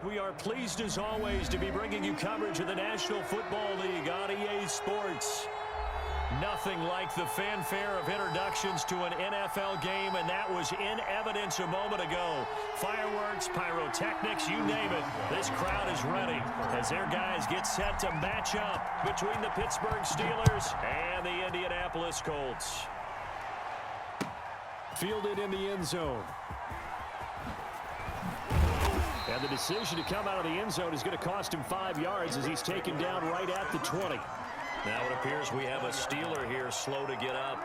We are pleased as always to be bringing you coverage of the National Football League on EA Sports. Nothing like the fanfare of introductions to an NFL game, and that was in evidence a moment ago. Fireworks, pyrotechnics, you name it. This crowd is ready as their guys get set to match up between the Pittsburgh Steelers and the Indianapolis Colts. Fielded in the end zone. And the decision to come out of the end zone is going to cost him 5 yards as he's taken down right at the 20. Now it appears we have a Steeler here slow to get up.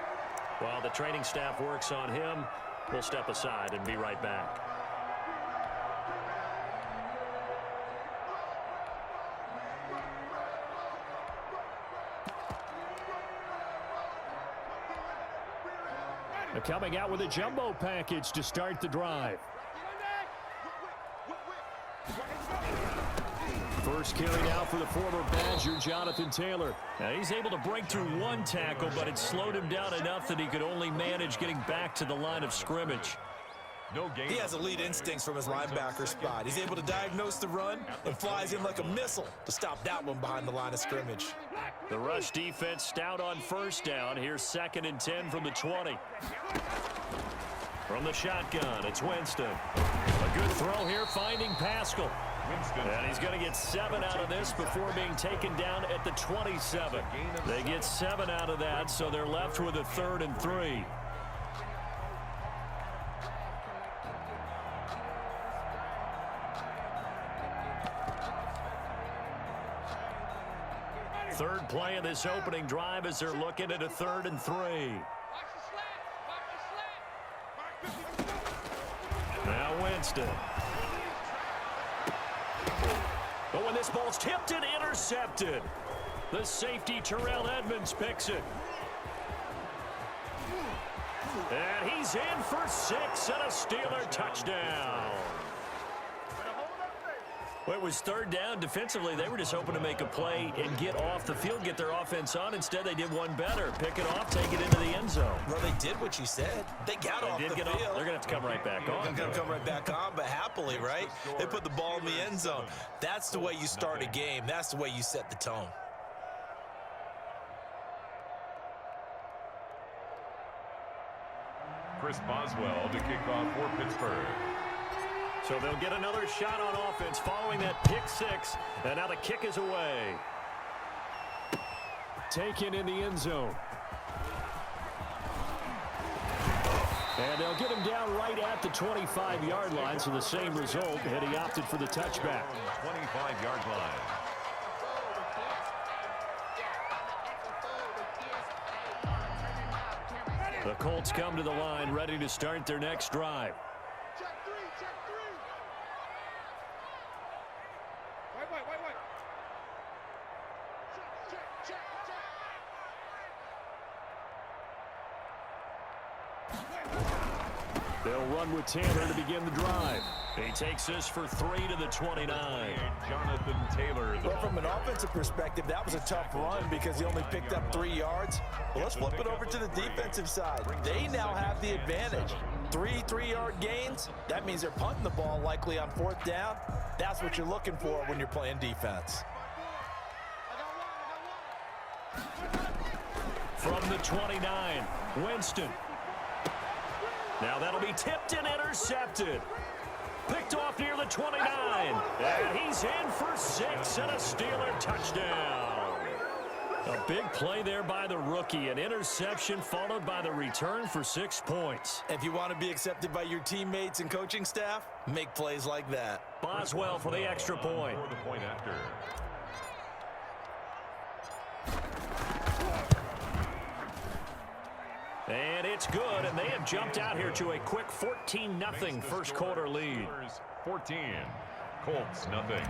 While the training staff works on him, we'll step aside and be right back. They're coming out with a jumbo package to start the drive. First carry now for the former Badger, Jonathan Taylor. Now he's able to break through one tackle, but it slowed him down enough that he could only manage getting back to the line of scrimmage. He has elite instincts from his linebacker spot. He's able to diagnose the run and flies in like a missile to stop that one behind the good scrimmage. The rush defense stout on first down. Here's 2nd and 10 from the 20. From the shotgun, it's Winston. A good throw here, finding Pascal. And he's going to get 7 out of this before being taken down at the 27. They get 7 out of that, so they're left with a 3rd and 3. Third play of this opening drive as they're looking at a 3rd and 3. Now Winston. But when this ball's tipped and intercepted, the safety Terrell Edmonds picks it. And he's in for 6 and a Steeler touchdown. Well, it was 3rd down. Defensively, they were just hoping to make a play and get off the field, get their offense on. Instead, they did one better. Pick it off, take it into the end zone. Well, they did what you said. They got off the field. They're going to have to come right back on. They're going to come right back on, but happily, right? They put the ball in the end zone. That's the way you start a game. That's the way you set the tone. Chris Boswell to kick off for Pittsburgh. So they'll get another shot on offense following that pick 6. And now the kick is away. Taken in the end zone. And they'll get him down right at the 25-yard line, so the same result, and he opted for the touchback. 25-yard line. The Colts come to the line, ready to start their next drive. They'll run with Taylor to begin the drive. He takes this for 3 to the 29. Jonathan Taylor. Well, from an offensive perspective, that was a tough run because he only picked up 3 yards. Well, let's flip it over to the defensive side. They now have the advantage. 3 3-yard gains. That means they're punting the ball likely on 4th down. That's what you're looking for when you're playing defense. From the 29, Winston. Now that'll be tipped and intercepted. Picked off near the 29. And he's in for 6 and a Steeler touchdown. A big play there by the rookie. An interception followed by the return for 6 points. If you want to be accepted by your teammates and coaching staff, make plays like that. Boswell for the extra point. For the point after. And it's good, and they have jumped out here to a quick 14-0 first quarter lead. 14, Colts nothing.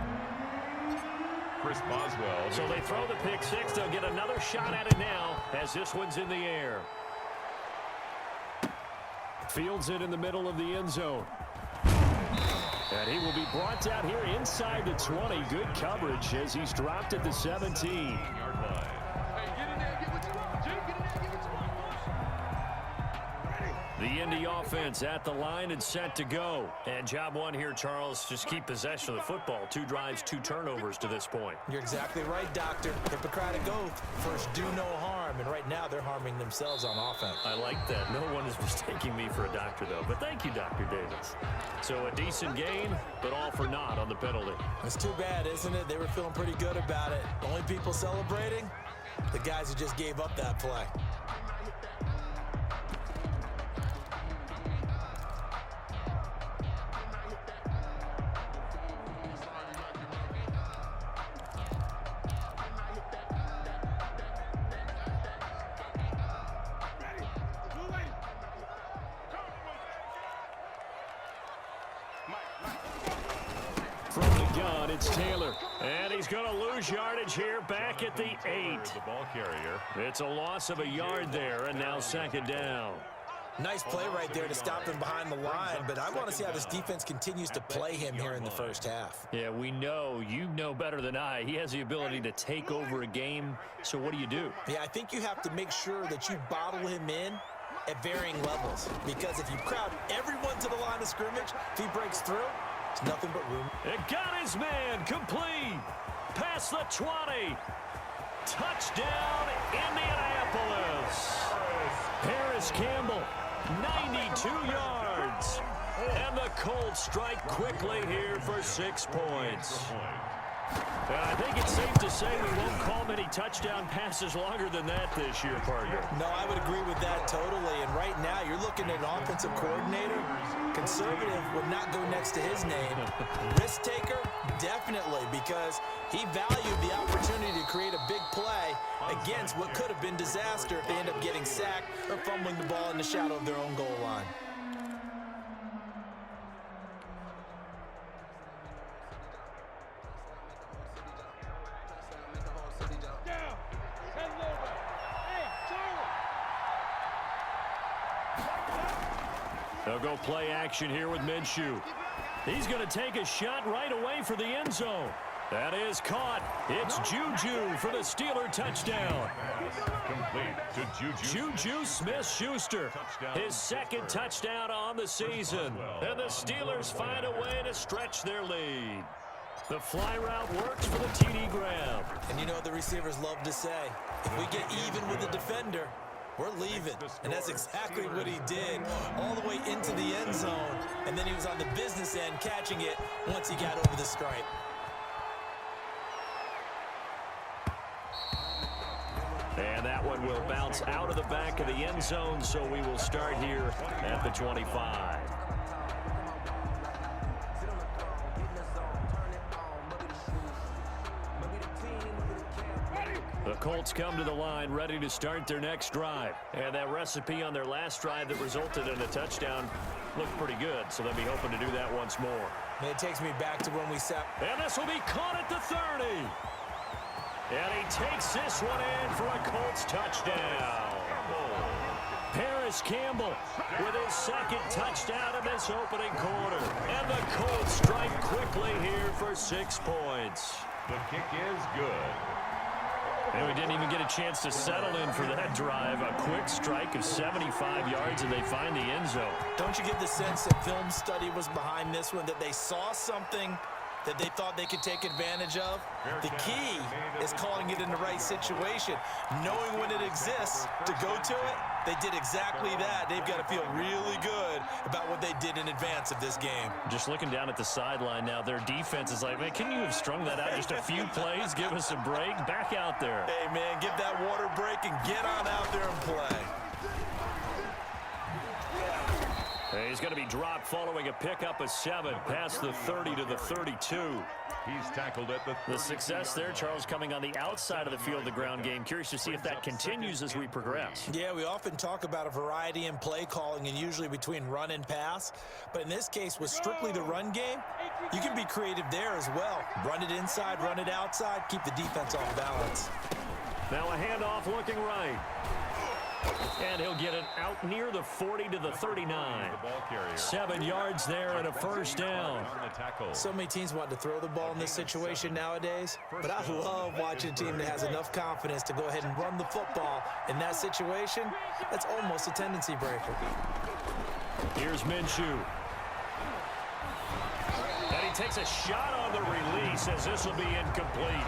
Chris Boswell. So they throw the pick 6. They'll get another shot at it now as this one's in the air. Fields it in the middle of the end zone. And he will be brought down here inside the 20. Good coverage as he's dropped at the 17. The Indy offense at the line and set to go. And job one here, Charles, just keep possession of the football. 2 drives, 2 turnovers to this point. You're exactly right, Doctor. Hippocratic oath. First, do no harm. And right now, they're harming themselves on offense. I like that. No one is mistaking me for a doctor, though. But thank you, Dr. Davis. So a decent gain, but all for naught on the penalty. It's too bad, isn't it? They were feeling pretty good about it. Only people celebrating? The guys who just gave up that play. From the gun, it's Taylor. And he's going to lose yardage here back at the 8. The ball carrier. It's a loss of a yard there, and now second down. Nice play right there to stop him behind the line, but I want to see how this defense continues to play him here in the first half. Yeah, we know. You know better than I. He has the ability to take over a game, so what do you do? Yeah, I think you have to make sure that you bottle him in at varying levels, because if you crowd everyone to the line of scrimmage, if he breaks through, it's nothing but room. It got his man complete. Past the 20. Touchdown, Indianapolis. Paris Campbell, 92 yards. And the Colts strike quickly here for 6 points. And I think it's safe to say we won't call many touchdown passes longer than that this year, partner. No, I would agree with that totally. And right now, you're looking at an offensive coordinator. Conservative would not go next to his name. Risk taker, definitely, because he valued the opportunity to create a big play against what could have been disaster if they end up getting sacked or fumbling the ball in the shadow of their own goal line. They'll go play action here with Minshew. He's going to take a shot right away for the end zone. That is caught. It's Juju for the Steeler touchdown. Complete to Juju. Juju Smith-Schuster, his second touchdown on the season. And the Steelers find a way to stretch their lead. The fly route works for the TD grab. And you know what the receivers love to say? If we get even with the defender, we're leaving. And that's exactly what he did, all the way into the end zone. And then he was on the business end catching it once he got over the stripe. And that one will bounce out of the back of the end zone, so we will start here at the 25. The Colts come to the line ready to start their next drive. And that recipe on their last drive that resulted in a touchdown looked pretty good, so they'll be hoping to do that once more. And it takes me back to when we sat. And this will be caught at the 30. And he takes this one in for a Colts touchdown. Paris Campbell with his second touchdown in this opening quarter. And the Colts strike quickly here for 6 points. The kick is good. And we didn't even get a chance to settle in for that drive. A quick strike of 75 yards, and they find the end zone. Don't you get the sense that film study was behind this one, that they saw something that they thought they could take advantage of? The key is calling it in the right situation, knowing when it exists to go to it. They did exactly that. They've got to feel really good about what they did in advance of this game. Just looking down at the sideline now, their defense is like, man, can you have strung that out just a few plays? Give us a break. Back out there. Hey, man, give that water break and get on out there and play. He's going to be dropped following a pickup of 7 past the 30 to the 32. He's tackled at the success there, Charles, coming on the outside of the field, the ground game. Curious to see if that continues as we progress. Yeah, we often talk about a variety in play calling and usually between run and pass. But in this case, with strictly the run game, you can be creative there as well. Run it inside, run it outside, keep the defense off balance. Now a handoff looking right. And he'll get it out near the 40 to the 39. 7 yards there and a first down. So many teams want to throw the ball in this situation nowadays, but I love watching a team that has enough confidence to go ahead and run the football in that situation. That's almost a tendency breaker. Here's Minshew. And he takes a shot on the release as this will be incomplete.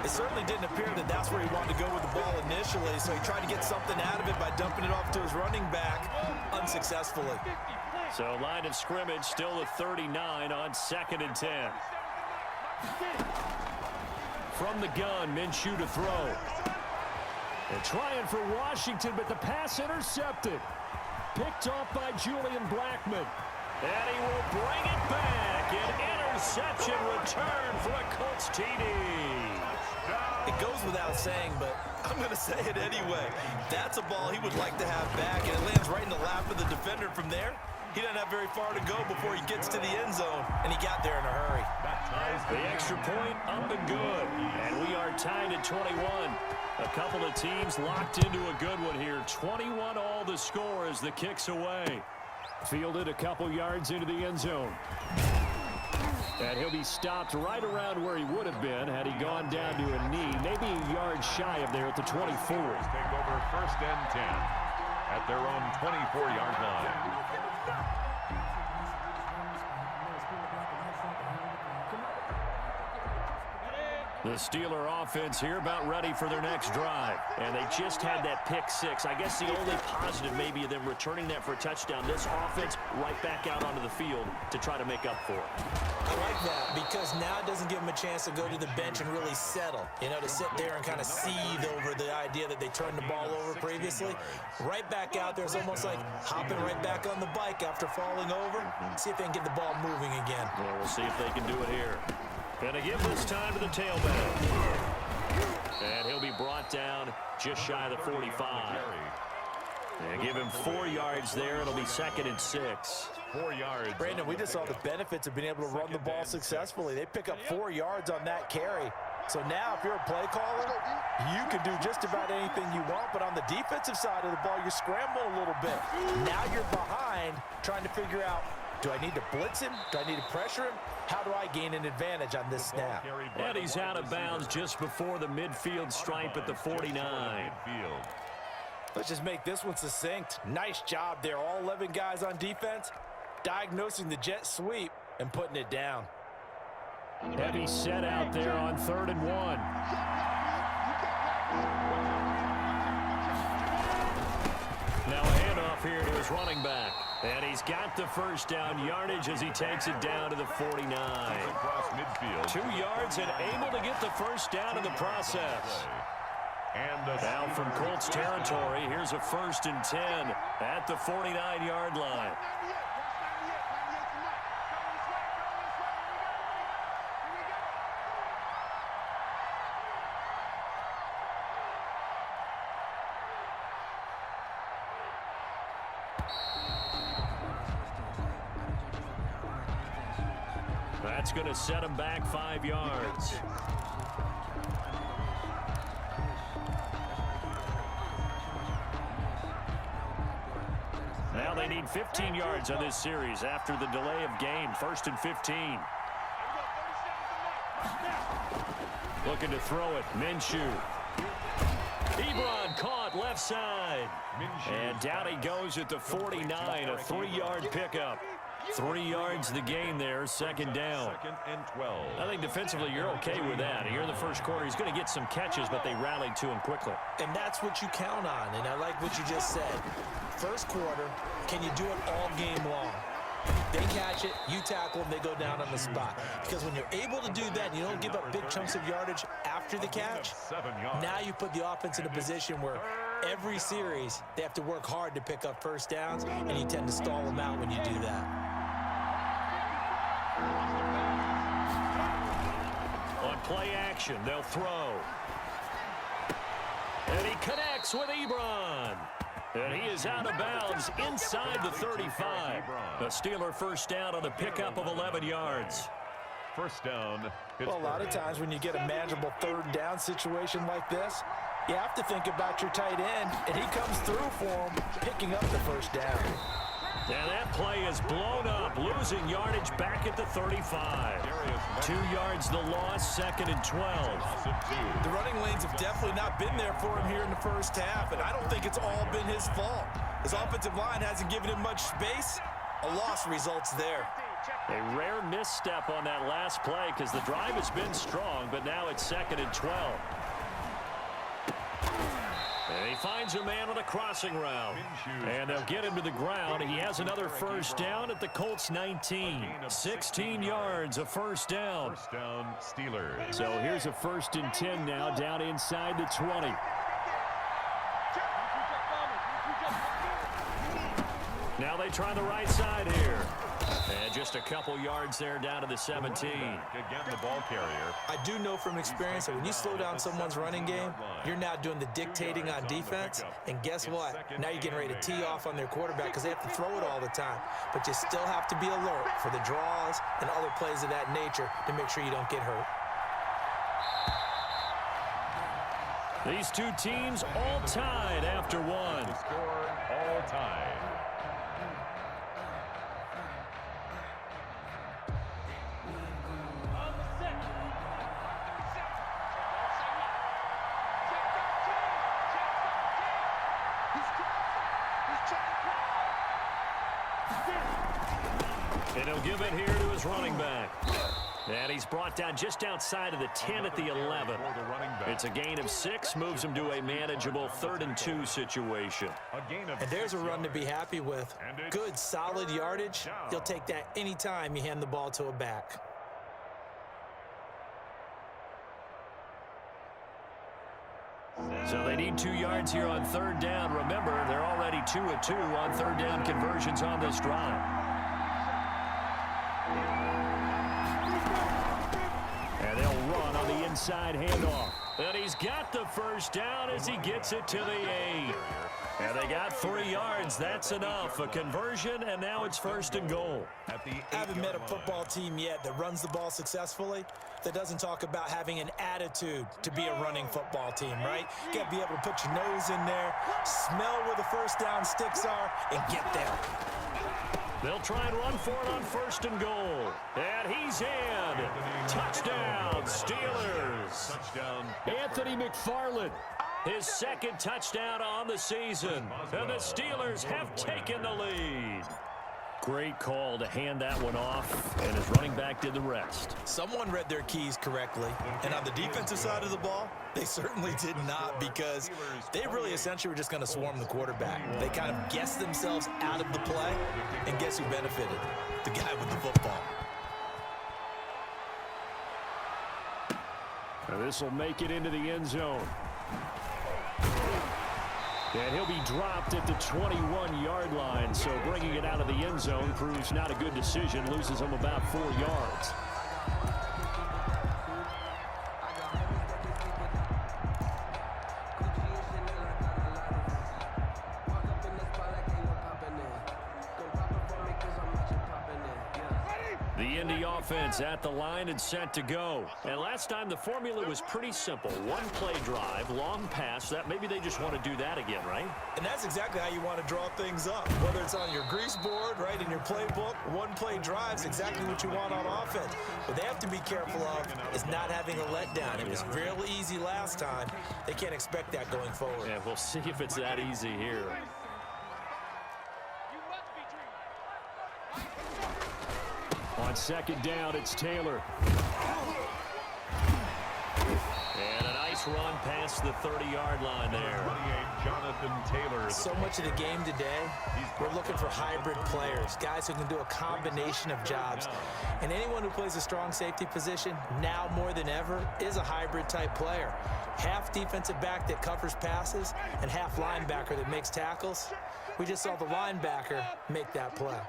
It certainly didn't appear that that's where he wanted to go with the ball initially, so he tried to get something out of it by dumping it off to his running back unsuccessfully. So line of scrimmage still at 39 on 2nd and 10. From the gun, Minshew to throw. They're trying for Washington, but the pass intercepted. Picked off by Julian Blackmon. And he will bring it back. An interception return for a Colts TD. It goes without saying, but I'm going to say it anyway. That's a ball he would like to have back, and it lands right in the lap of the defender from there. He doesn't have very far to go before he gets to the end zone, and he got there in a hurry. The extra point up and good, and we are tied at 21. A couple of teams locked into a good one here. 21 all the score as the kick's away. Fielded a couple yards into the end zone. And he'll be stopped right around where he would have been had he gone down to a knee, maybe a yard shy of there at the 24. Take over 1st and 10 at their own 24-yard line. The Steeler offense here about ready for their next drive. And they just had that pick six. I guess the only positive maybe of them returning that for a touchdown. This offense right back out onto the field to try to make up for it. I like that because now it doesn't give them a chance to go to the bench and really settle. You know, to sit there and kind of seethe over the idea that they turned the ball over previously. Right back out there is almost like hopping right back on the bike after falling over. See if they can get the ball moving again. Well, we'll see if they can do it here. Gonna give this time to the tailback. And he'll be brought down just shy of the 45. And give him 4 yards there. It'll be 2nd and 6. 4 yards. Brandon, we just saw the benefits of being able to run the ball successfully. They pick up 4 yards on that carry. So now if you're a play caller, you can do just about anything you want. But on the defensive side of the ball, you're scrambling a little bit. Now you're behind trying to figure out, do I need to blitz him? Do I need to pressure him? How do I gain an advantage on this snap? And he's out of bounds just before the midfield stripe at the 49. Let's just make this one succinct. Nice job there. All 11 guys on defense, diagnosing the jet sweep and putting it down. Heavy set out there on 3rd and 1. Now a handoff here to his running back. And he's got the first down yardage as he takes it down to the 49. Across midfield. 2 yards and able to get the first down in the process. And now from Colts territory, here's a 1st and 10 at the 49-yard line. That's going to set him back 5 yards. Now they need 15 yards on this series after the delay of game. 1st and 15. Looking to throw it. Minshew. Ebron caught left side. And down he goes at the 49. A 3-yard pickup. 3 yards the gain there, 2nd down. 2nd and 12. I think defensively you're okay with that. Here in the first quarter, he's going to get some catches, but they rallied to him quickly. And that's what you count on, and I like what you just said. First quarter, can you do it all game long? They catch it, you tackle them, they go down on the spot. Because when you're able to do that, you don't give up big chunks of yardage after the catch. Now you put the offense in a position where every series they have to work hard to pick up first downs, and you tend to stall them out when you do that. On play action, they'll throw. And he connects with Ebron. And he is out of bounds inside the 35. A Steeler first down on the pickup of 11 yards. First down. Well, a lot of times when you get a manageable 3rd down situation like this, you have to think about your tight end, and he comes through for him, picking up the first down. And that play is blown up, losing yardage back at the 35. 2 yards the loss, 2nd and 12. The running lanes have definitely not been there for him here in the first half, and I don't think it's all been his fault. His offensive line hasn't given him much space. A loss results there. A rare misstep on that last play because the drive has been strong, but now it's 2nd and 12. And he finds a man on a crossing route. And they'll get him to the ground. He has another first down at the Colts 19. 16 yards, a first down. First down, Steelers. So here's a 1st and 10 now down inside the 20. Now they try the right side here. And just a couple yards there down to the 17. Again, the ball carrier. I do know from experience that when you slow down someone's running game, you're now doing the dictating on defense. And guess what? Now you're getting ready to tee off on their quarterback because they have to throw it all the time. But you still have to be alert for the draws and other plays of that nature to make sure you don't get hurt. These two teams all tied after one. The score all tied. And he'll give it here to his running back. And he's brought down just outside of the 10 at the 11. It's a gain of 6, moves him to a manageable 3rd and 2 situation. And there's a run to be happy with. Good, solid yardage. You'll take that anytime you hand the ball to a back. So they need 2 yards here on 3rd down. Remember, they're already 2 of 2 on 3rd down conversions on this drive. And they'll run on the inside handoff. And he's got the first down as he gets it to the 8. And they got 3 yards. That's enough. A conversion, and now it's 1st and goal. I haven't met a football team yet that runs the ball successfully that doesn't talk about having an attitude to be a running football team, right? You got to be able to put your nose in there, smell where the first down sticks are, and get there. They'll try and run for it on 1st and goal. And he's in. Touchdown, Steelers. Touchdown. Anthony McFarland. His 2nd touchdown on the season. And the Steelers have taken the lead. Great call to hand that one off, and his running back did the rest. Someone read their keys correctly, and on the defensive side of the ball, they certainly did not, because they really essentially were just going to swarm the quarterback. They kind of guessed themselves out of the play, and guess who benefited? The guy with the football. This will make it into the end zone. And he'll be dropped at the 21-yard line, so bringing it out of the end zone proves not a good decision, loses him about 4 yards. The Indy offense at the line and set to go. And last time the formula was pretty simple. 1-play drive, long pass. That maybe they just want to do that again, right? And that's exactly how you want to draw things up. Whether it's on your grease board, right, in your playbook, 1-play drive is exactly what you want on offense. What they have to be careful of is not having a letdown. It was real easy last time. They can't expect that going forward. Yeah, we'll see if it's that easy here. On 2nd down, it's Taylor. And a nice run past the 30-yard line there. 28, Jonathan Taylor. So much of the game today, we're looking for hybrid players, guys who can do a combination of jobs. And anyone who plays a strong safety position, now more than ever, is a hybrid-type player. Half defensive back that covers passes and half linebacker that makes tackles. We just saw the linebacker make that play.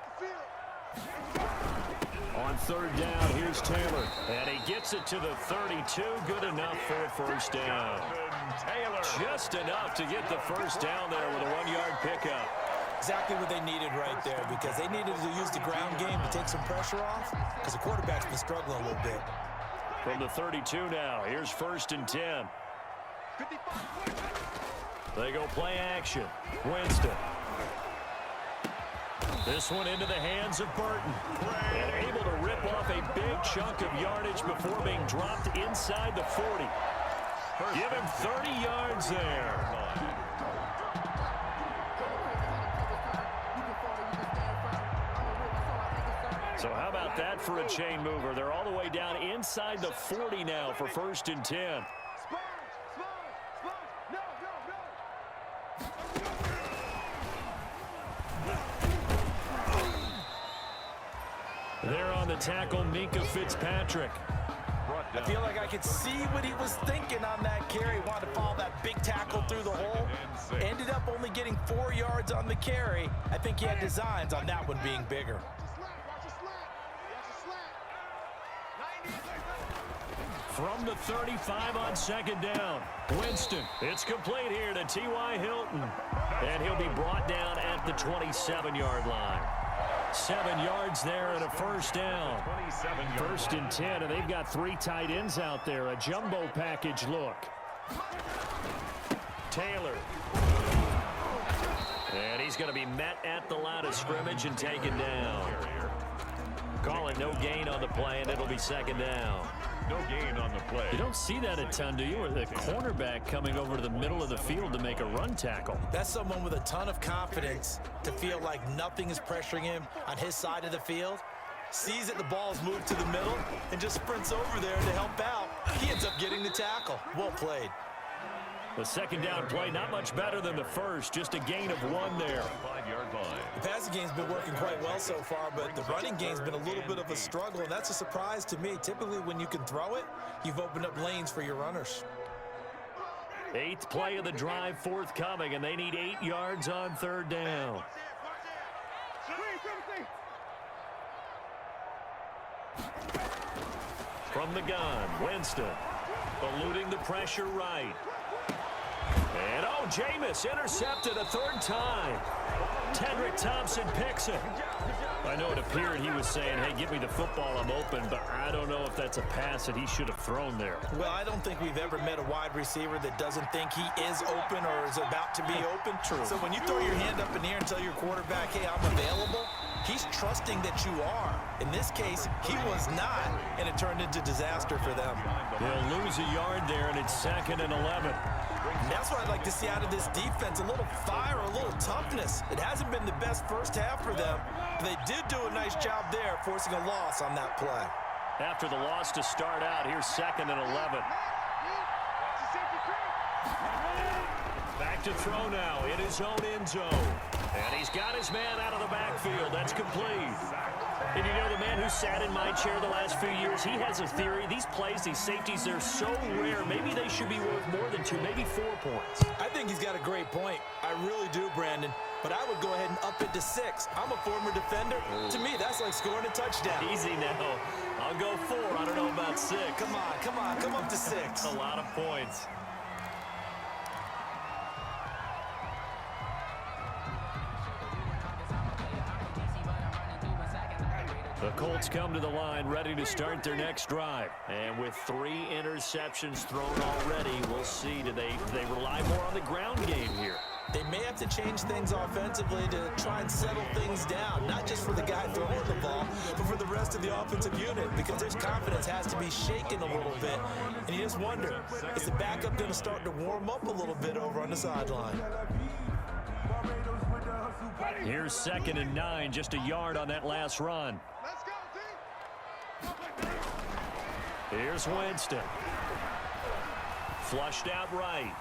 On 3rd down, here's Taylor. And he gets it to the 32. Good enough for a first down. Taylor. Just enough to get the first down there with a 1-yard pickup. Exactly what they needed right there, because they needed to use the ground game to take some pressure off, because the quarterback's been struggling a little bit. From the 32 now, here's 1st and 10. They go play action. Winston. This one into the hands of Burton. And able to rip off a big chunk of yardage before being dropped inside the 40. Give him 30 yards there. So how about that for a chain mover? They're all the way down inside the 40 now for 1st and 10. There on the tackle, Minkah Fitzpatrick. I feel like I could see what he was thinking on that carry. Wanted to follow that big tackle through the hole. Ended up only getting 4 yards on the carry. I think he had designs on that one being bigger. From the 35 on 2nd down, Winston. It's complete here to T.Y. Hilton. And he'll be brought down at the 27-yard line. 7 yards there and a 1st down. 1st and 10, and they've got 3 tight ends out there. A jumbo package look. Taylor. And he's going to be met at the line of scrimmage and taken down. Calling no gain on the play, and it'll be 2nd down. No gain on the play. You don't see that a ton, do you? Or the cornerback coming over to the middle of the field to make a run tackle. That's someone with a ton of confidence to feel like nothing is pressuring him on his side of the field. Sees that the ball's moved to the middle and just sprints over there to help out. He ends up getting the tackle. Well played. The 2nd down play, not much better than the first. Just a gain of 1 there. 5-yard line. The passing game's been working quite well so far, but the running game's been a little bit of a struggle, and that's a surprise to me. Typically, when you can throw it, you've opened up lanes for your runners. 8th play of the drive forthcoming, and they need 8 yards on 3rd down. From the gun, Winston. Eluding the pressure right. And, oh, Jameis intercepted a 3rd time. Tedrick Thompson picks it. I know it appeared he was saying, hey, give me the football, I'm open, but I don't know if that's a pass that he should have thrown there. Well, I don't think we've ever met a wide receiver that doesn't think he is open or is about to be open. True. So when you throw your hand up in the air and tell your quarterback, hey, I'm available, he's trusting that you are. In this case, he was not, and it turned into disaster for them. They'll lose a yard there, and it's 2nd and 11. And that's what I'd like to see out of this defense, a little fire, a little toughness. It hasn't been the best first half for them, but they did do a nice job there, forcing a loss on that play. After the loss to start out, here's 2nd and 11. Back to throw now in his own end zone. And he's got his man out of the backfield. That's complete. And you know, the man who sat in my chair the last few years, he has a theory. These plays, these safeties, they're so rare. Maybe they should be worth more than 2, maybe 4 points. I think he's got a great point. I really do, Brandon. But I would go ahead and up it to 6. I'm a former defender. To me, that's like scoring a touchdown. Easy now. I'll go 4. I don't know about 6. Come on, come on, come up to 6. A lot of points. The Colts come to the line ready to start their next drive. And with 3 interceptions thrown already, we'll see. Do they rely more on the ground game here? They may have to change things offensively to try and settle things down, not just for the guy throwing the ball, but for the rest of the offensive unit, because their confidence has to be shaken a little bit. And you just wonder, is the backup going to start to warm up a little bit over on the sideline? Here's 2nd and 9, just a yard on that last run. Here's Winston. Flushed out right.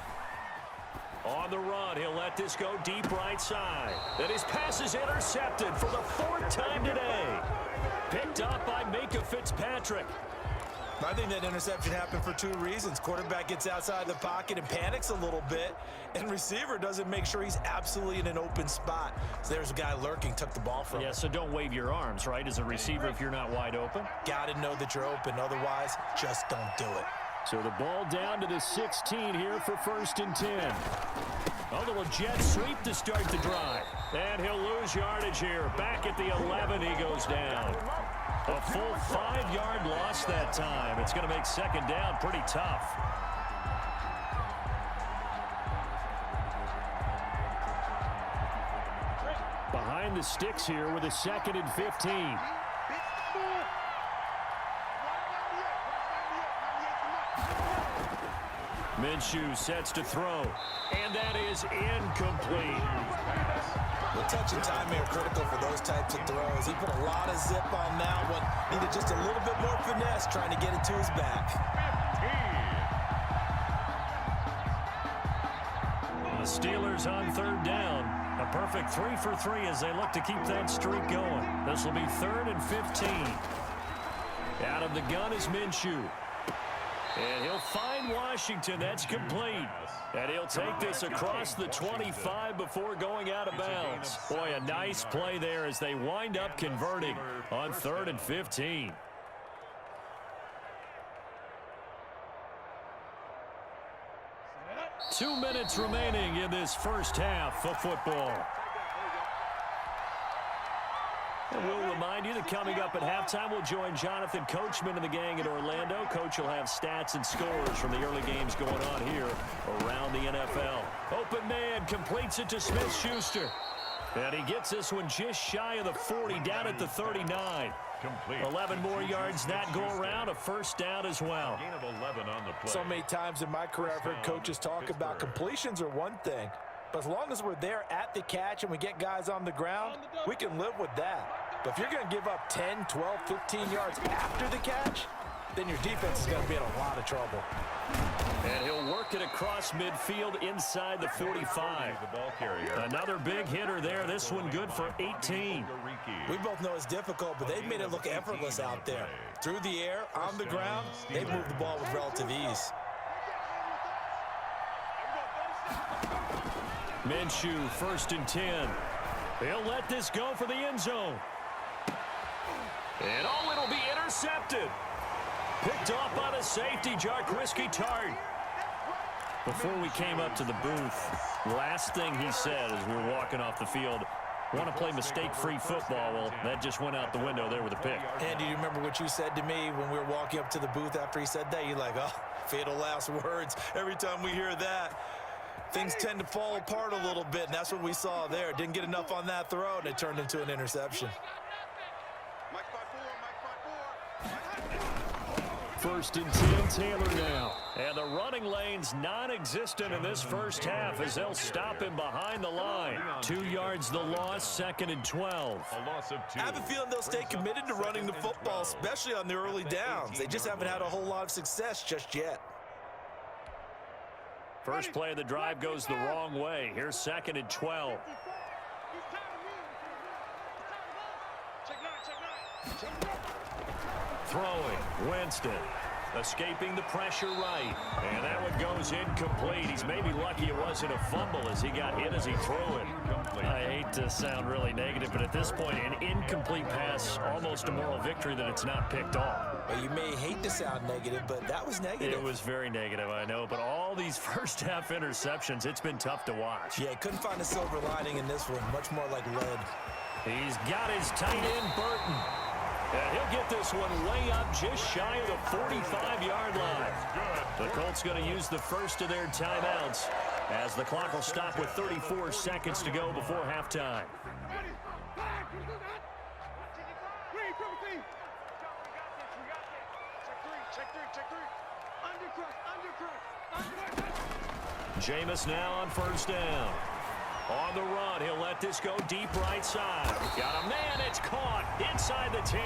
On the run, he'll let this go deep right side. And his pass is intercepted for the 4th time today. Picked up by Minkah Fitzpatrick. I think that interception happened for 2 reasons. Quarterback gets outside the pocket and panics a little bit, and receiver doesn't make sure he's absolutely in an open spot. So there's a guy lurking, took the ball from him. Yeah, so don't wave your arms, right, as a receiver if you're not wide open? Got to know that you're open. Otherwise, just don't do it. So the ball down to the 16 here for 1st and 10. Oh, the little jet sweep to start the drive. And he'll lose yardage here. Back at the 11, he goes down. A full 5-yard loss that time. It's going to make 2nd down pretty tough. Behind the sticks here with a 2nd and 15. Minshew sets to throw, and that is incomplete. Well, touch and timing are critical for those types of throws. He put a lot of zip on that one. Needed just a little bit more finesse trying to get it to his back. 15. The Steelers on third down. A perfect 3 for 3 as they look to keep that streak going. This will be 3rd and 15. Out of the gun is Minshew. And he'll find Washington. That's complete. And he'll take this across the 25 before going out of bounds. Boy, a nice play there as they wind up converting on 3rd and 15. Two minutes remaining in this first half of football. And we'll remind you that coming up at halftime, we'll join Jonathan Coachman and the gang in Orlando. Coach will have stats and scores from the early games going on here around the NFL. Open man completes it to Smith-Schuster. And he gets this one just shy of the 40, down at the 39. Complete. 11 more yards that go around, a first down as well. Gain of 11 on the play. So many times in my career, I've heard coaches talk about completions are one thing. But as long as we're there at the catch and we get guys on the ground, we can live with that. But if you're going to give up 10, 12, 15 yards after the catch, then your defense is going to be in a lot of trouble. And he'll work it across midfield inside the 45. The ball carrier. Another big hitter there. This one good for 18. We both know it's difficult, but they've made it look effortless out there. Through the air, on the ground, they've moved the ball with relative ease. Minshew, 1st and 10. He'll let this go for the end zone. And oh, it'll be intercepted. Picked off by the safety, Jarquiski Tart. Before we came up to the booth, last thing he said as we were walking off the field, want to play mistake-free football. Well, that just went out the window there with a pick. And do you remember what you said to me when we were walking up to the booth after he said that? You're like, oh, fatal last words. Every time we hear that, things tend to fall apart a little bit, and that's what we saw there. Didn't get enough on that throw, and it turned into an interception. 1st and 10, Taylor now. And the running lane's non-existent in this first half as they'll stop him behind the line. 2 yards the loss, 2nd and 12. A loss of 2. I have a feeling they'll stay committed to running the football, especially on the early downs. They just haven't had a whole lot of success just yet. First play of the drive goes the wrong way. Here's 2nd and 12. Throwing, Winston. Escaping the pressure right. And that one goes incomplete. He's maybe lucky it wasn't a fumble as he got hit as he threw it. I hate to sound really negative, but at this point, an incomplete pass, almost a moral victory that it's not picked off. Well, you may hate to sound negative, but that was negative. It was very negative, I know. But all these first half interceptions, it's been tough to watch. Yeah, couldn't find a silver lining in this one. Much more like lead. He's got his tight end, Burton. And he'll get this one way up just shy of the 45-yard line. The Colts going to use the first of their timeouts as the clock will stop with 34 seconds to go before halftime. Jameis now on 1st down. On the run, he'll let this go deep right side. Got a man, it's caught inside the 10.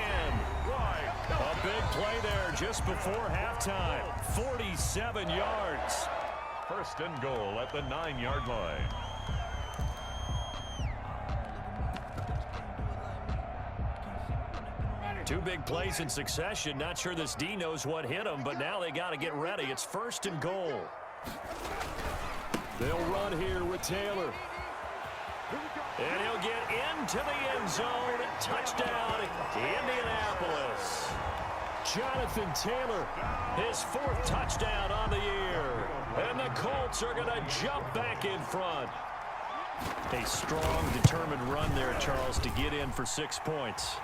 Right. A big play there just before halftime. 47 yards. 1st and goal at the 9-yard line. Two big plays in succession. Not sure this D knows what hit him, but now they got to get ready. It's 1st and goal. They'll run here with Taylor. And he'll get into the end zone. Touchdown, Indianapolis. Jonathan Taylor, his 4th touchdown on the year. And the Colts are going to jump back in front. A strong, determined run there, Charles, to get in for 6 points.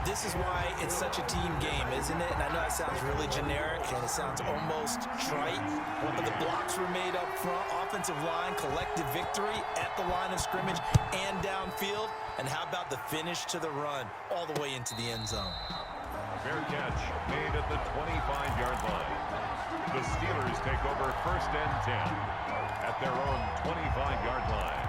This is why it's such a team game, isn't it? And I know it sounds really generic and it sounds almost trite, but the blocks were made up front, offensive line, collective victory at the line of scrimmage and downfield. And how about the finish to the run all the way into the end zone? Fair catch made at the 25-yard line. The Steelers take over 1st and 10 at their own 25-yard line.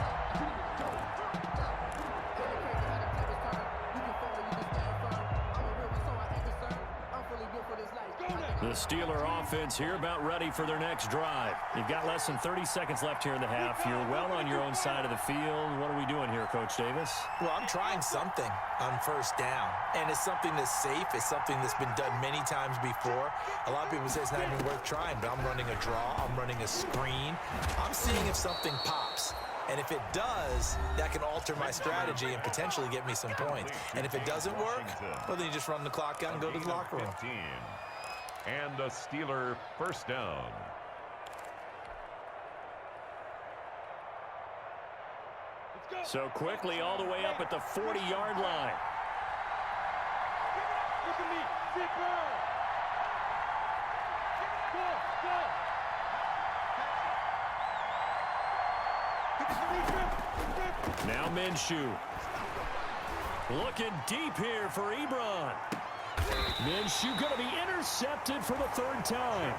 The Steeler offense here about ready for their next drive. You've got less than 30 seconds left here in the half. You're well on your own side of the field. What are we doing here, Coach Davis? Well, I'm trying something on first down, and it's something that's safe. It's something that's been done many times before. A lot of people say it's not even worth trying, but I'm running a draw. I'm running a screen. I'm seeing if something pops. And if it does, that can alter my strategy and potentially get me some points. And if it doesn't work, well, then you just run the clock out and go to the locker room. And a Steeler first down. So quickly all the way up at the 40-yard line. Look at me. Zipper. Go. Now Minshew. Looking deep here for Ebron. Minshew going to be intercepted for the third time.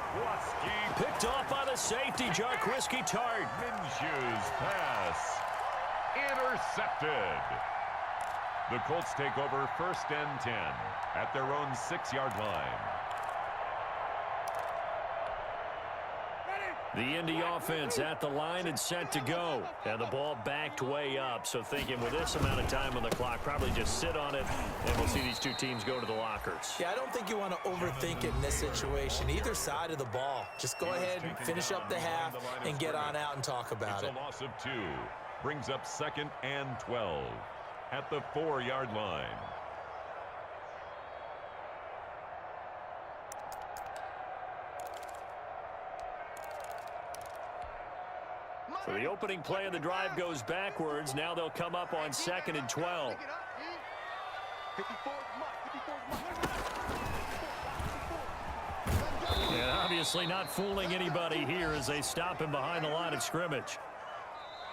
Picked off by the safety, Jarquiski Tart. Minshew's pass intercepted. The Colts take over first and 10 at their own 6-yard line. The Indy offense at the line and set to go. And the ball backed way up. So thinking with this amount of time on the clock, probably just sit on it, and we'll see these two teams go to the lockers. Yeah, I don't think you want to overthink it in this situation. Either side of the ball. Just go ahead and finish up the half and get on out and talk about it. It's a loss of 2. Brings up 2nd and 12 at the 4-yard line. So the opening play of the drive goes backwards. Now they'll come up on 2nd and 12. And obviously not fooling anybody here as they stop him behind the line of scrimmage.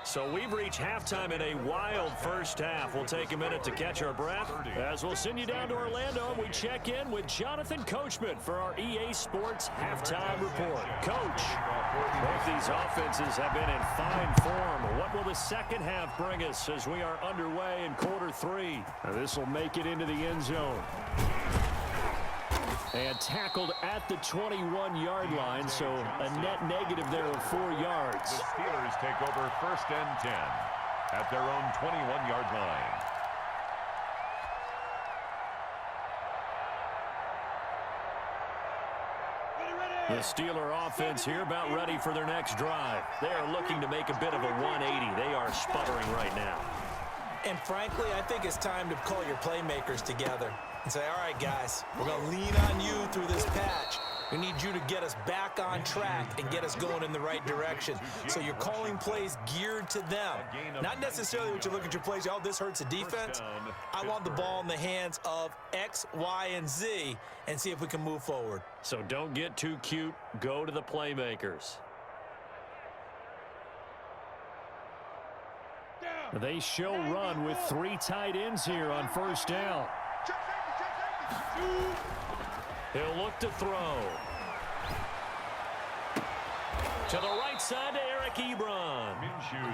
So we've reached halftime in a wild first half. We'll take a minute to catch our breath as we'll send you down to Orlando. We check in with Jonathan Coachman for our EA Sports Halftime Report. Coach, both these offenses have been in fine form. What will the second half bring us as we are underway in quarter 3? This will make it into the end zone. And tackled at the 21-yard line, so a net negative there of 4 yards. The Steelers take over first and 10 at their own 21-yard line. The Steeler offense here about ready for their next drive. They are looking to make a bit of a 180. They are sputtering right now. And frankly, I think it's time to call your playmakers together and say, all right, guys, we're going to lean on you through this patch. We need you to get us back on track and get us going in the right direction. So you're calling plays geared to them. Not necessarily what you look at your plays, oh, this hurts the defense. I want the ball in the hands of X, Y, and Z and see if we can move forward. So don't get too cute. Go to the playmakers. They show run with 3 tight ends here on first down. He'll look to throw. To the right side to Eric Ebron.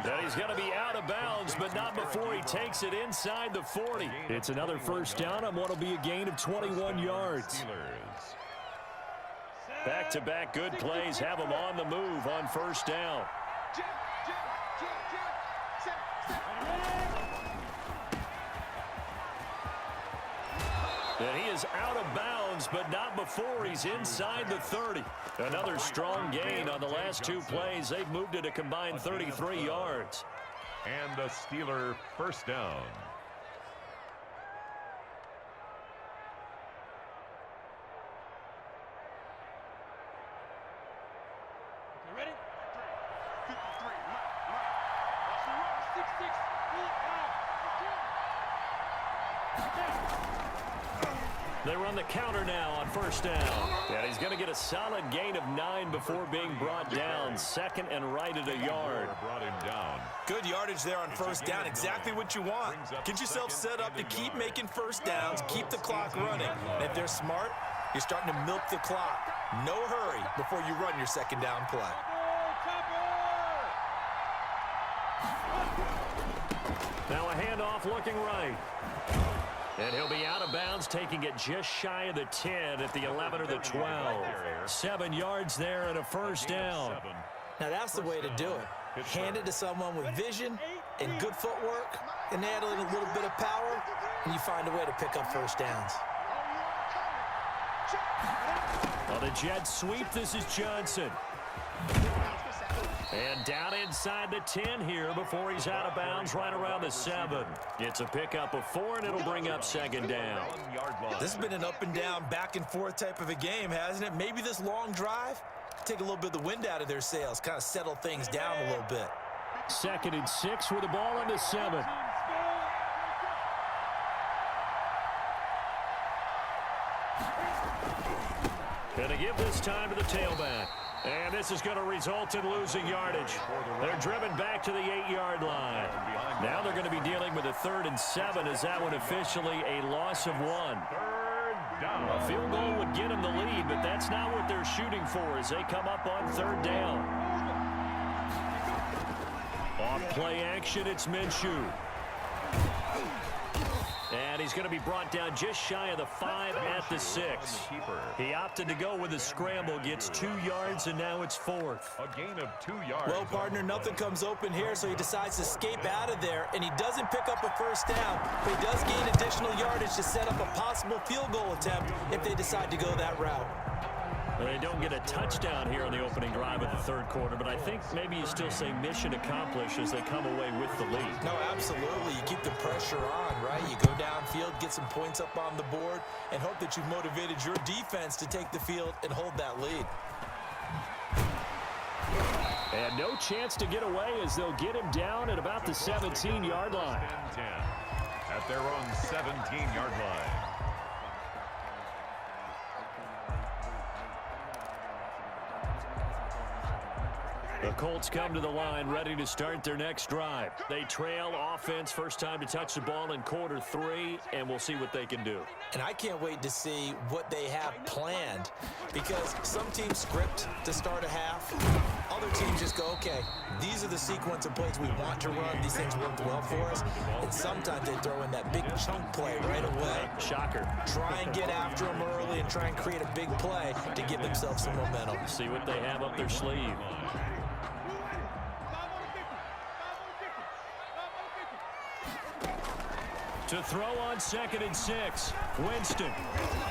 And he's going to be out of bounds, but not before he takes it inside the 40. It's another first down on what will be a gain of 21 yards. Back-to-back good plays have him on the move on first down. And he is out of bounds, but not before he's inside the 30. Another strong gain on the last 2 plays. They've moved it a combined 33 yards. And a Steeler first down. Ready? 53. Watch the run. 6-6. They run the counter now on first down. And he's going to get a solid gain of 9 before being brought down. 2nd and right at a yard. Brought him down. Good yardage there on first down. Exactly what you want. Get yourself set up to keep making first downs. Keep the clock running. And if they're smart, you're starting to milk the clock. No hurry before you run your second down play. Now a handoff looking right. And he'll be out of bounds, taking it just shy of the 10 at the 11 or the 12. 7 yards there and a first down. Now that's the way to do it. Hand it to someone with vision and good footwork, and add in a little bit of power, and you find a way to pick up first downs. On the jet sweep, this is Johnson. And down inside the 10 here before he's out of bounds right around the 7. It's a pickup of 4, and it'll bring up second down. This has been an up and down, back and forth type of a game, hasn't it? Maybe this long drive, take a little bit of the wind out of their sails, kind of settle things down a little bit. 2nd and 6 with the ball on the 7. Going to give this time to the tailback. And this is going to result in losing yardage. They're driven back to the 8-yard line. Now they're going to be dealing with a 3rd and 7 as that one officially a loss of 1. A field goal would get them the lead, but that's not what they're shooting for as they come up on 3rd down. Off play action, it's Minshew. And he's going to be brought down just shy of the 5 at the 6. He opted to go with a scramble, gets 2 yards, and now it's 4th. A gain of 2 yards. Well, partner, nothing comes open here, so he decides to escape out of there, and he doesn't pick up a first down, but he does gain additional yardage to set up a possible field goal attempt if they decide to go that route. They don't get a touchdown here on the opening drive of the 3rd quarter, but I think maybe you still say mission accomplished as they come away with the lead. No, absolutely. You keep the pressure on, right? You go downfield, get some points up on the board, and hope that you've motivated your defense to take the field and hold that lead. And no chance to get away as they'll get him down at about the 17-yard line. 10 at their own 17-yard line. The Colts come to the line ready to start their next drive. They trail offense, first time to touch the ball in quarter 3, and we'll see what they can do. And I can't wait to see what they have planned, because some teams script to start a half. Other teams just go, okay, these are the sequence of plays we want to run. These things work well for us. And sometimes they throw in that big chunk play right away. Shocker. Try and get after them early and try and create a big play to give themselves some momentum. See what they have up their sleeve. To throw on 2nd and 6, Winston.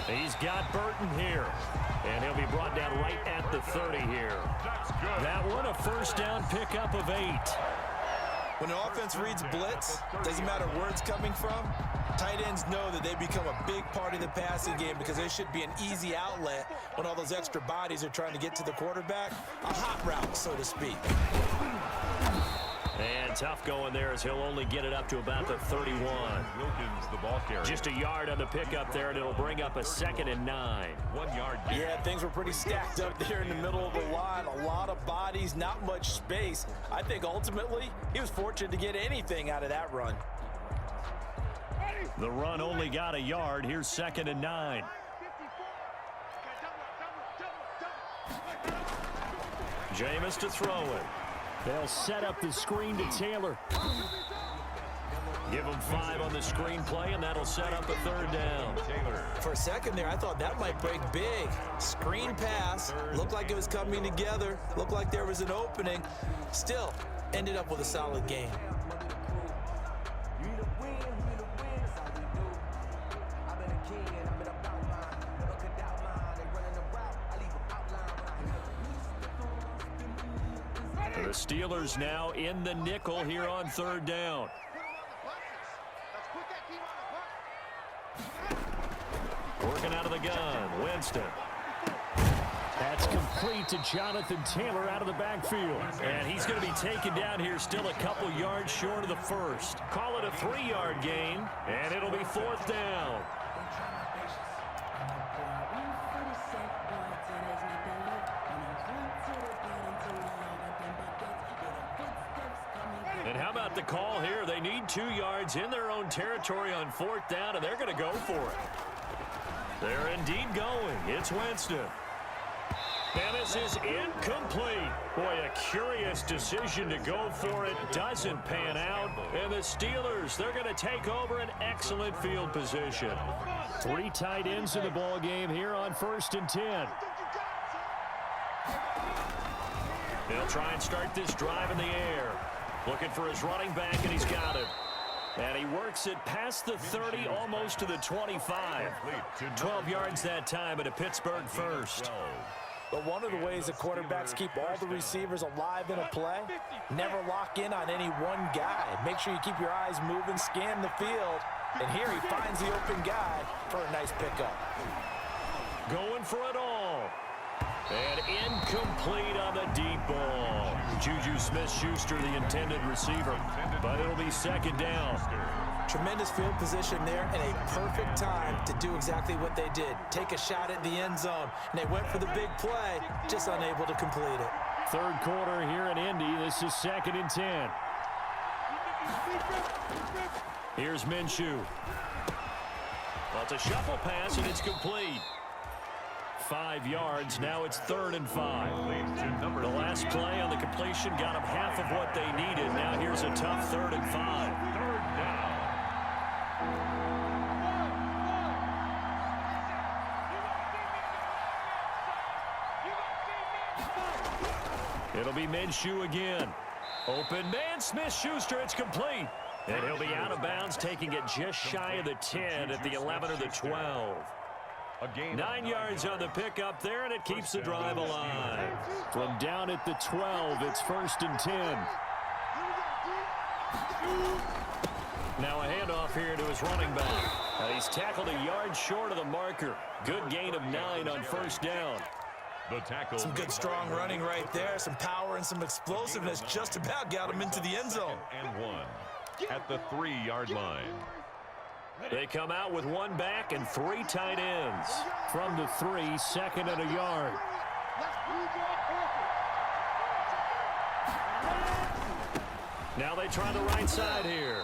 He's got Burton here, and he'll be brought down right at the 30 here. That one a first down pickup of 8. When an offense reads blitz, doesn't matter where it's coming from, tight ends know that they become a big part of the passing game because they should be an easy outlet when all those extra bodies are trying to get to the quarterback. A hot route, so to speak. And tough going there as he'll only get it up to about the 31. Wilkins, the ball carrier. Just a yard on the pickup there, and it'll bring up a 2nd and 9. 1 yard. Yeah, things were pretty stacked up there in the middle of the line. A lot of bodies, not much space. I think ultimately he was fortunate to get anything out of that run. The run only got a yard. Here's 2nd and 9. Jameis to throw it. They'll set up the screen to Taylor. Give him 5 on the screen play, and that'll set up a 3rd down. For a second there, I thought that might break big. Screen pass, looked like it was coming together, looked like there was an opening. Still, ended up with a solid game. The Steelers now in the nickel here on 3rd down. Working out of the gun, Winston. That's complete to Jonathan Taylor out of the backfield. And he's going to be taken down here still a couple yards short of the first. Call it a 3-yard gain, and it'll be 4th down. And how about the call here? They need 2 yards in their own territory on 4th down, and they're going to go for it. They're indeed going. It's Winston. And this is incomplete. Boy, a curious decision to go for it. Doesn't pan out. And the Steelers, they're going to take over an excellent field position. 3 tight ends in the ball game here on 1st and 10. He'll try and start this drive in the air. Looking for his running back, and he's got it. And he works it past the 30, almost to the 25. 12 yards that time, and a Pittsburgh first. But one of the ways that quarterbacks keep all the receivers alive in a play, never lock in on any one guy. Make sure you keep your eyes moving, scan the field. And here he finds the open guy for a nice pickup. Going for it all. And incomplete on the deep ball. Juju Smith-Schuster, the intended receiver. But it'll be 2nd down. Tremendous field position there and a perfect time to do exactly what they did. Take a shot at the end zone. And they went for the big play, just unable to complete it. 3rd quarter here in Indy. This is 2nd and 10. Here's Minshew. Well, it's a shuffle pass, and it's complete. 5 yards. Now it's 3rd and 5. The last play on the completion got them half of what they needed. Now here's a tough 3rd and 5. 3rd down. It'll be Minshew again. Open man, Smith-Schuster. It's complete. And he'll be out of bounds, taking it just shy of the 10 at the 11 or the 12. 9 yards on the pickup there, and it keeps the drive alive. From down at the 12, it's 1st and 10. Now a handoff here to his running back. He's tackled a yard short of the marker. Good gain of 9 on 1st down. The tackle. Some good strong running right there. Some power and some explosiveness just about got him into the end zone. And 1 at the 3-yard line. They come out with 1 back and 3 tight ends. From the 3, 2nd and a yard. Now they try the right side here.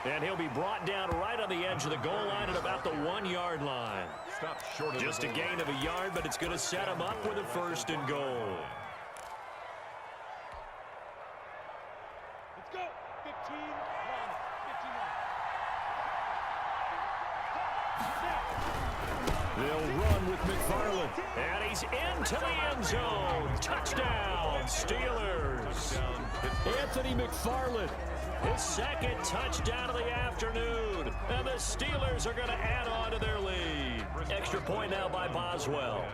And he'll be brought down right on the edge of the goal line at about the 1-yard line. Stop short of just a gain of a yard, but it's going to set him up with a 1st and goal. Let's go. 15-1. They'll run with McFarland. And he's into the end zone. Touchdown, Steelers. Anthony McFarland. His 2nd touchdown of the afternoon. And the Steelers are going to add on to their lead. Extra point now by Boswell.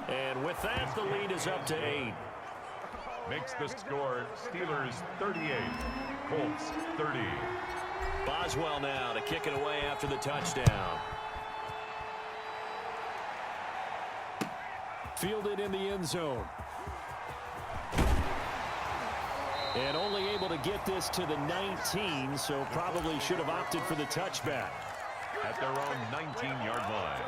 And with that, the lead is up to 8. Makes the score Steelers 38, Colts 30. Boswell now to kick it away after the touchdown. Fielded in the end zone. And only able to get this to the 19, so probably should have opted for the touchback. At their own 19-yard line.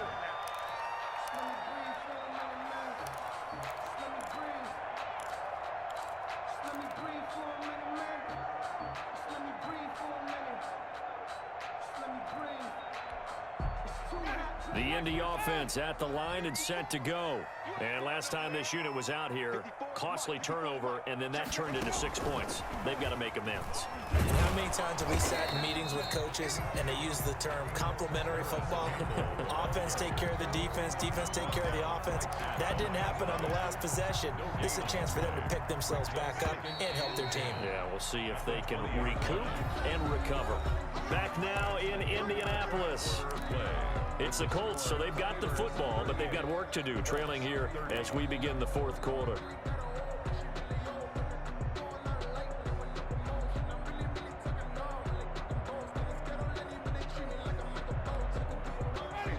The Indy offense at the line and set to go. And last time this unit was out here, costly turnover, and then that turned into 6 points. They've got to make amends. How many times have we sat in meetings with coaches and they use the term complementary football? Offense take care of the defense, defense take care of the offense. That didn't happen on the last possession. This is a chance for them to pick themselves back up and help their team. Yeah, we'll see if they can recoup and recover. Back now in Indianapolis. It's the Colts, so they've got the football, but they've got work to do, trailing here as we begin the 4th quarter.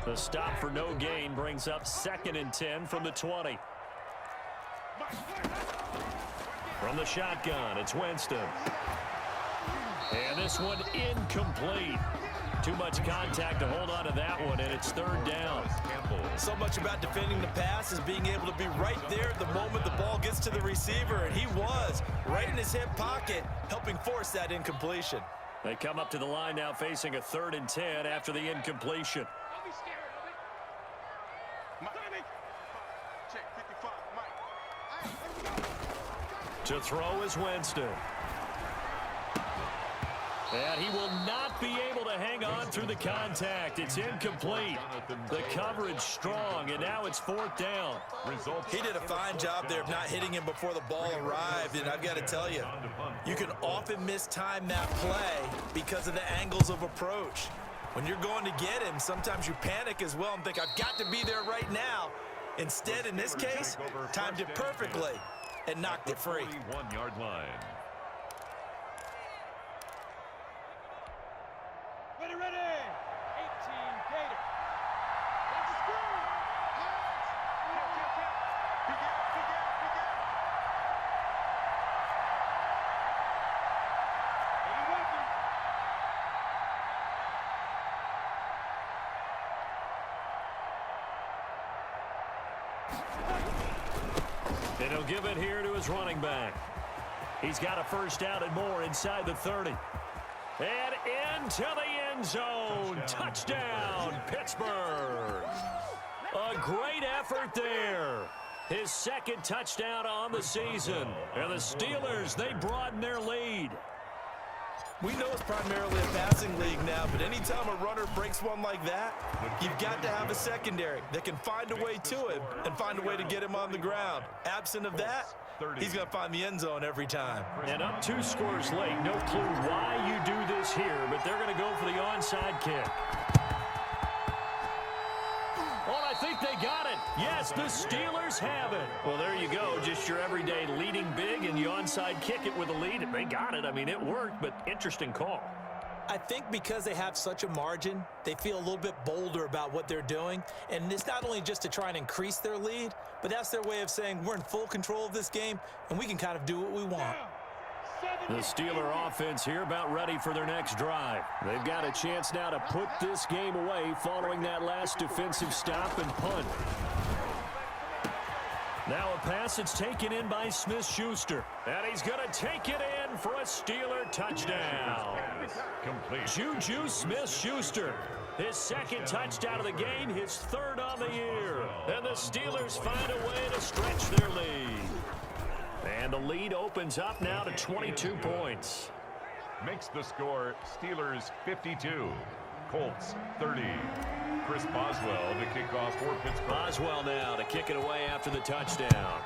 The stop for no gain brings up 2nd and 10 from the 20. From the shotgun, it's Winston. And this one incomplete. Too much contact to hold on to that one, and it's 3rd down. So much about defending the pass is being able to be right there at the moment the ball gets to the receiver, and he was right in his hip pocket, helping force that incompletion. They come up to the line now facing a 3rd and 10 after the incompletion. Don't be scared of it. Mike. Check 55, Mike. To throw is Winston. And he will not be able to hang on through the contact. It's incomplete. The coverage strong, and now it's 4th down. He did a fine job there of not hitting him before the ball arrived, and I've got to tell you, you can often mistime that play because of the angles of approach. When you're going to get him, sometimes you panic as well and think, I've got to be there right now. Instead, in this case, timed it perfectly and knocked it free. 1-yard line. Ready. 18 Gator. Let's go. And he'll give it here to his running back. He's got a 1st down and more inside the 30. And into the end zone. Touchdown, Pittsburgh. A great effort there. His 2nd touchdown on the season. And the Steelers, they broaden their lead. We know it's primarily a passing league now, but anytime a runner breaks one like that, you've got to have a secondary that can find a way to him and find a way to get him on the ground. Absent of that, he's going to find the end zone every time. And up 2 scores late. No clue why you do this here, but they're going to go for the onside kick. Well, I think they got it. Yes, the Steelers have it. Well, there you go. Just your everyday leading big, and you onside kick it with a lead. They got it. I mean, it worked, but interesting call. I think because they have such a margin, they feel a little bit bolder about what they're doing. And it's not only just to try and increase their lead, but that's their way of saying we're in full control of this game, and we can kind of do what we want. The Steeler offense here about ready for their next drive. They've got a chance now to put this game away following that last defensive stop and punt. Now a pass that's taken in by Smith-Schuster. And he's going to take it in for a Steeler touchdown. Complete. Juju Smith-Schuster. His 2nd touchdown of the game, his 3rd on the year. And the Steelers find a way to stretch their lead. And the lead opens up now to 22 points. Makes the score Steelers 52, Colts 30. Chris Boswell to kick off for Pittsburgh. Boswell now to kick it away after the touchdown.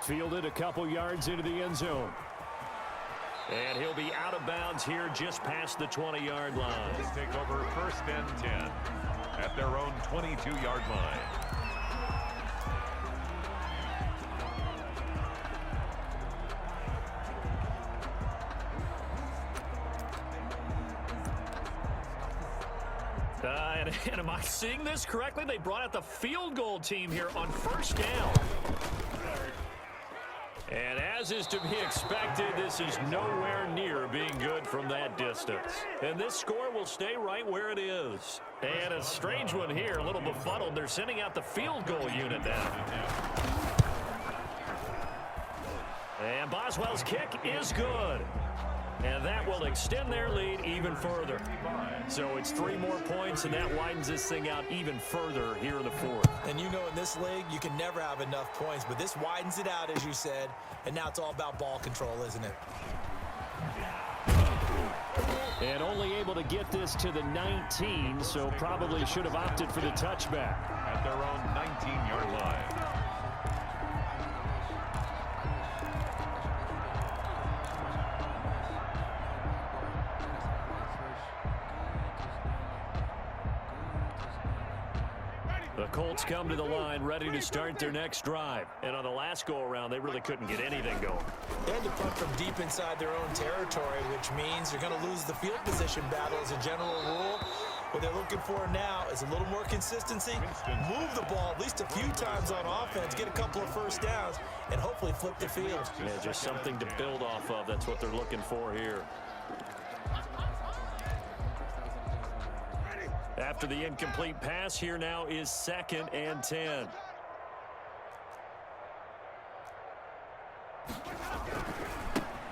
Fielded a couple yards into the end zone. And he'll be out of bounds here just past the 20-yard line. Let's take over 1st and 10 at their own 22-yard line. And am I seeing this correctly? They brought out the field goal team here on 1st down. And as is to be expected, this is nowhere near being good from that distance. And this score will stay right where it is. And a strange one here, a little befuddled. They're sending out the field goal unit now. And Boswell's kick is good. And that will extend their lead even further. So it's 3 more points, and that widens this thing out even further here in the 4th. And you know in this league, you can never have enough points, but this widens it out, as you said, and now it's all about ball control, isn't it? And only able to get this to the 19, so probably should have opted for the touchback. At their own 19-yard line. The Colts come to the line ready to start their next drive. And on the last go-around, they really couldn't get anything going. They had to punt from deep inside their own territory, which means you're going to lose the field position battle as a general rule. What they're looking for now is a little more consistency, move the ball at least a few times on offense, get a couple of 1st downs, and hopefully flip the field. Yeah, just something to build off of. That's what they're looking for here. After the incomplete pass, here now is 2nd and 10.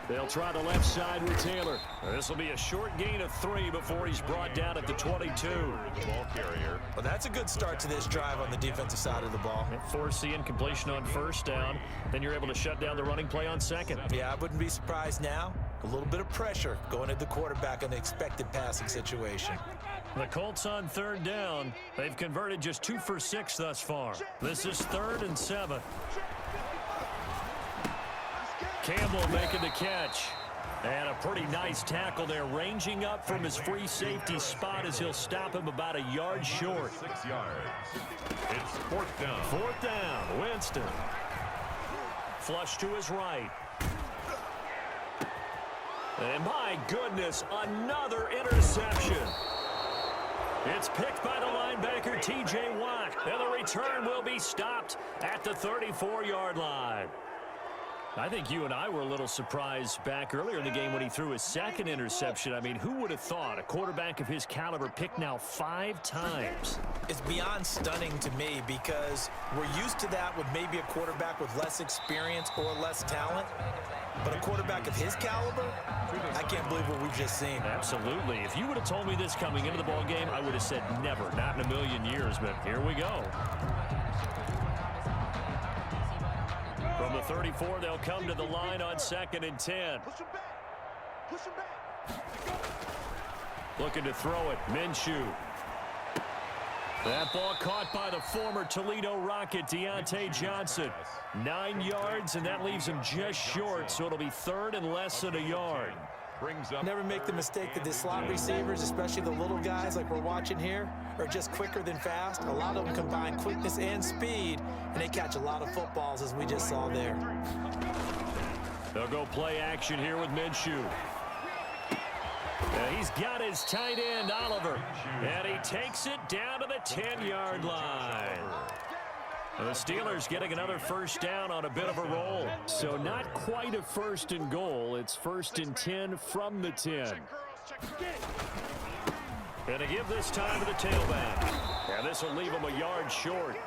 They'll try the left side with Taylor. This will be a short gain of 3 before he's brought down at the 22. The ball carrier. Well, that's a good start to this drive on the defensive side of the ball. Force the incompletion on first down. Then you're able to shut down the running play on second. Yeah, I wouldn't be surprised now. A little bit of pressure going at the quarterback in the expected passing situation. The Colts on third down. They've converted just 2 for 6 thus far. This is 3rd and 7. Campbell making the catch. And a pretty nice tackle there, ranging up from his free safety spot as he'll stop him about a yard short. 6 yards. It's 4th down. 4th down, Winston. Flush to his right. And my goodness, another interception. It's picked by the linebacker, T.J. Watt. And the return will be stopped at the 34-yard line. I think you and I were a little surprised back earlier in the game when he threw his second interception. I mean, who would have thought a quarterback of his caliber picked now 5 times? It's beyond stunning to me because we're used to that with maybe a quarterback with less experience or less talent. But a quarterback of his caliber, I can't believe what we've just seen. Absolutely. If you would have told me this coming into the ball game, I would have said never, not in a million years. But here we go. From the 34, they'll come to the line on 2nd and 10. Looking to throw it. Minshew. That ball caught by the former Toledo Rocket, Deontay Johnson. 9 yards, and that leaves him just short, so it'll be 3rd and less than a yard. Never make the mistake that the slot receivers, especially the little guys like we're watching here, are just quicker than fast. A lot of them combine quickness and speed, and they catch a lot of footballs, as we just saw there. They'll go play action here with Minshew. He's got his tight end, Oliver, and he takes it down to the 10-yard line. The Steelers getting another first down on a bit of a roll. So not quite a 1st and goal. It's 1st and 10 from the 10. And to give this time to the tailback. And this will leave him a yard short.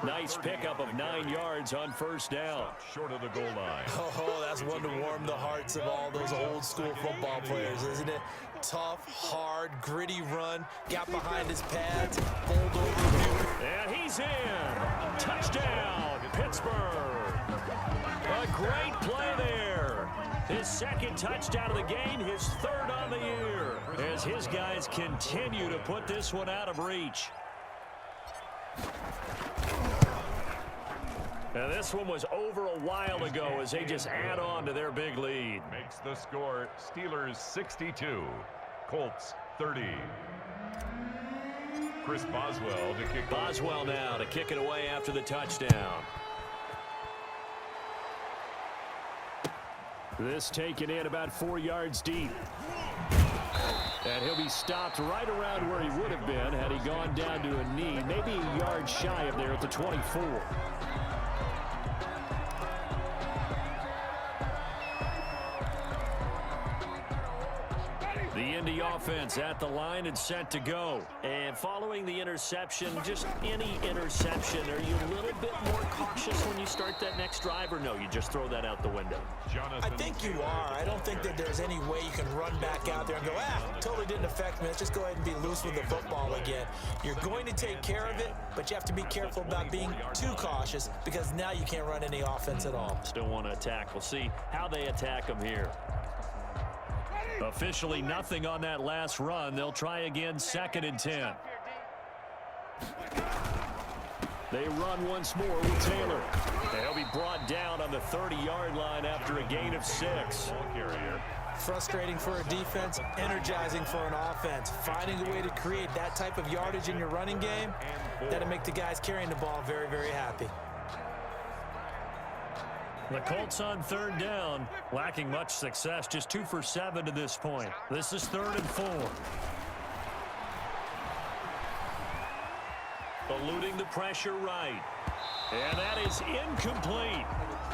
Nice pickup of 9 yards on first down. Short of the goal line. Oh, that's one to warm the hearts of all those old school football players, isn't it? Tough, hard, gritty run. Got behind his pads. Pulled over. And he's in. Touchdown, Pittsburgh. A great play there. His 2nd touchdown of the game, his 3rd on the year. As his guys continue to put this one out of reach. Now this one was over a while ago as they just add on to their big lead. Makes the score Steelers 62, Colts 30. Chris Boswell to kick. Boswell now to kick it away after the touchdown. This taken in about 4 yards deep. And he'll be stopped right around where he would have been had he gone down to a knee, maybe a yard shy of there at the 24. The Indy offense at the line and set to go. And following the interception, just any interception, are you a little bit more cautious when you start that next drive, or no, you just throw that out the window? I think you are. I don't think that there's any way you can run back out there and go, totally didn't affect me. Let's just go ahead and be loose with the football again. You're going to take care of it, but you have to be careful about being too cautious because now you can't run any offense at all. Still want to attack. We'll see how they attack them here. Officially nothing on that last run. They'll try again, 2nd and 10. They run once more with Taylor. And he'll be brought down on the 30-yard line after a gain of 6. Frustrating for a defense, energizing for an offense. Finding a way to create that type of yardage in your running game, that'll make the guys carrying the ball very, very happy. The Colts on 3rd down, lacking much success, just 2 for 7 to this point. This is 3rd and 4. Eluding the pressure right. And that is incomplete.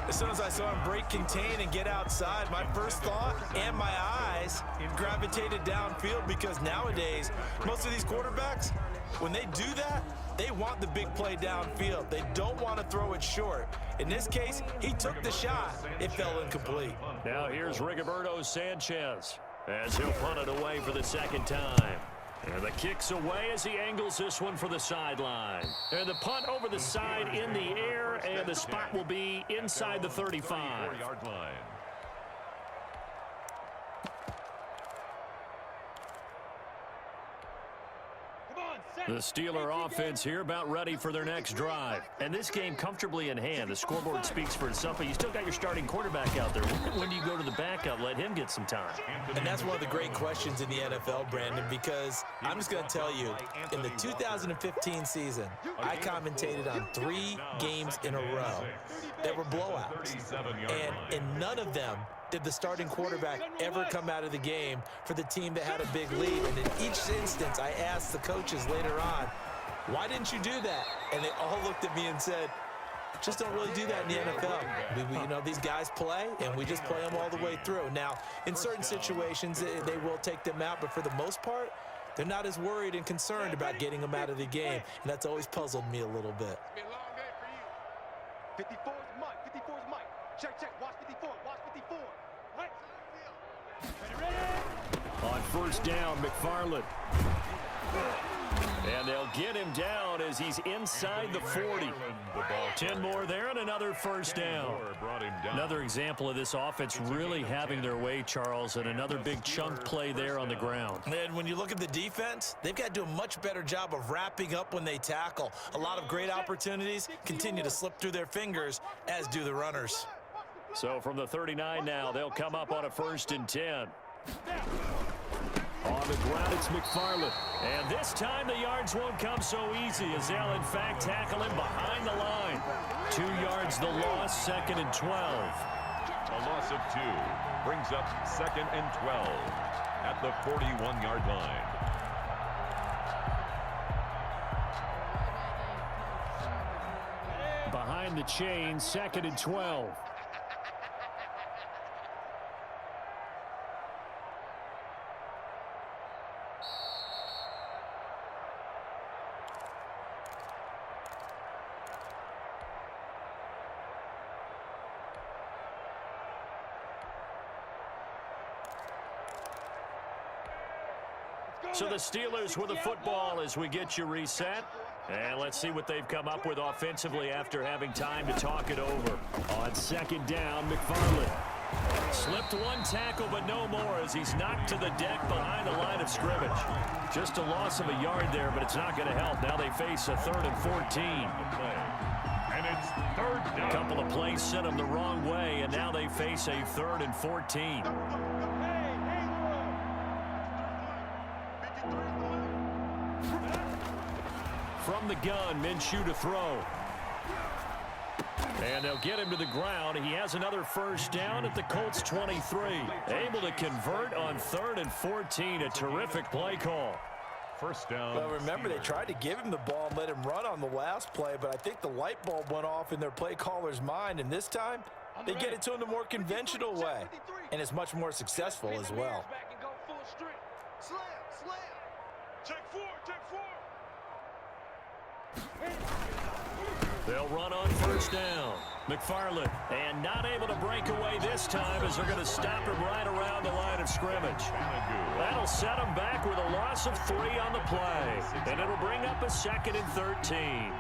As soon as I saw him break contain and get outside, my first thought and my eyes gravitated downfield because nowadays, most of these quarterbacks, when they do that, They want the big play downfield. They don't want to throw it short. In this case, he took the shot. It fell incomplete. Now here's Rigoberto Sanchez as he'll punt it away for the second time. And the kick's away as he angles this one for the sideline. And the punt over the side in the air, and the spot will be inside the 35-yard line. The Steeler offense here about ready for their next drive. And this game comfortably in hand. The scoreboard speaks for itself, but you still got your starting quarterback out there. When do you go to the backup? Let him get some time. And that's one of the great questions in the NFL, Brandon, because I'm just going to tell you, in the 2015 season, I commentated on 3 games in a row that were blowouts. And in none of them did the starting quarterback ever come out of the game for the team that had a big lead. And in each instance, I asked the coaches later on, why didn't you do that? And they all looked at me and said, just don't really do that in the NFL. You know, these guys play, and we just play them all the way through. Now, in certain situations, they will take them out, but for the most part, they're not as worried and concerned about getting them out of the game. And that's always puzzled me a little bit. It's been a long day for you. 54 is Mike. 54 is Mike. Check, check. Watch 54. Watch 54. Right. Ready. On first down, McFarland. And they'll get him down as he's inside the 40. 10 more there and another first down. Another example of this offense really having their way, Charles, and another big chunk play there on the ground. And when you look at the defense, they've got to do a much better job of wrapping up when they tackle. A lot of great opportunities continue to slip through their fingers, as do the runners. So from the 39 now, they'll come up on a 1st and 10. On the ground, it's McFarland. And this time, the yards won't come so easy as they'll, in fact, tackle him behind the line. 2 yards the loss, 2nd and 12. A loss of 2 brings up 2nd and 12 at the 41-yard line. Behind the chain, 2nd and 12. So the Steelers with the football as we get you reset. And let's see what they've come up with offensively after having time to talk it over. On 2nd down, McFarland. Slipped one tackle, but no more as he's knocked to the deck behind the line of scrimmage. Just a loss of a yard there, but it's not going to help. Now they face a 3rd and 14. And it's 3rd down. A couple of plays sent them the wrong way, and now they face a 3rd and 14. From the gun, Minshew to throw. And they'll get him to the ground. He has another first down at the Colts 23. Able to convert on 3rd and 14. A terrific play call. First down. Well, remember, they tried to give him the ball and let him run on the last play, but I think the light bulb went off in their play caller's mind, and this time they get it to him the more conventional way, and it's much more successful as well. Slam, slam. Check 4, check 4. They'll run on first down. McFarland, and not able to break away this time as they're going to stop him right around the line of scrimmage. That'll set him back with a loss of 3 on the play, and it'll bring up a 2nd and 13.